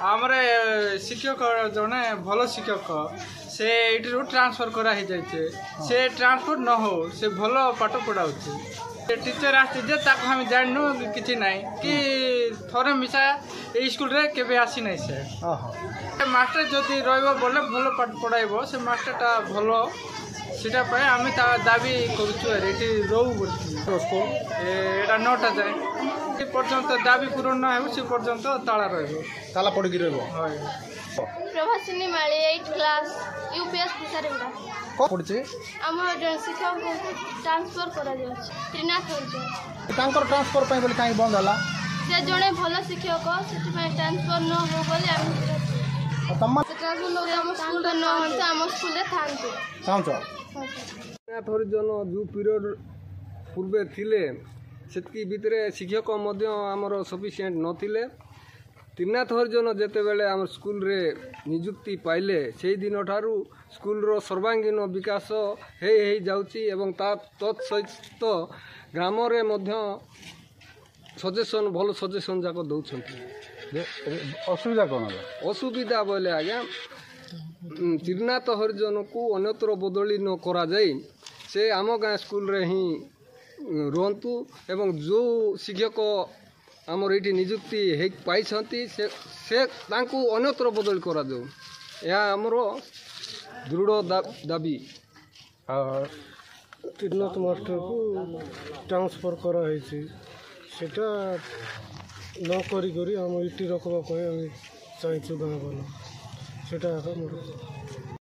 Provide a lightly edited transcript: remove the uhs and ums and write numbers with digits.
आमर शिक्षक जड़े भल शिक्षक से ये ट्रांसफर कराई जाए से ट्रांसफर न हो से भल पाठ पढ़ाऊ टीचर आसते हम जानू कि ना कि थरे मिसा स्कूल रे केबे आसी नहीं से मास्टर जदि रही बोले भल पाठ पढ़ाइब से मास्टरटा भल सीटा आम दाबी करूँ स्कूल एटा 9टा जाए से पर्यंत दाबी पूरण न हो से पर्यंत ताला ताला पड़ी प्रभासिनी माली 8 क्लास यूपीएस पिसारेगुड़ा को पड़ছে हमर जन शिक्षक को ट्रांसफर करा जाय त्रिनाथ होजे तांकर ट्रांसफर पय बोली काई बंद हला से जणे भलो शिक्षक सेति में ट्रांसफर न हो बोली हम तम्मा ट्रांसफर न हम स्कूल न हो हम स्कूल रे थांते चाहूचो त्रिनाथ हरिजन जो पीरियड पूर्वे थिले सेतकी भितरे शिक्षक मध्य आमर सफिशिएंट नथिले त्रिनाथ हरिजन जेते बेले आम स्कूल रे नियुक्ति पाइले से दिन ठारू स्कूल रो सर्वांगीन विकास हे जाउची एवं तत्सहित ग्राम रे मध्य सजेशन भल सजेशन जाक दउछंती असुविधा कोन असुविधा बोले आज्ञा त्रिनाथ हरिजन को अन्यत्र बदली न करा जाए से आम गाँ स्कूल रे ही रुहतु एवं जो शिक्षक आमर ये निजुक्ति पाई से अन्यत्र बदल करा जाऊ यह आमर दृढ़ दाबी त्रिनाथ मास्टर को ट्रांसफर कराई सेटा न करी आम इटी रखा चाहिए गाँव वाला सेटा मोर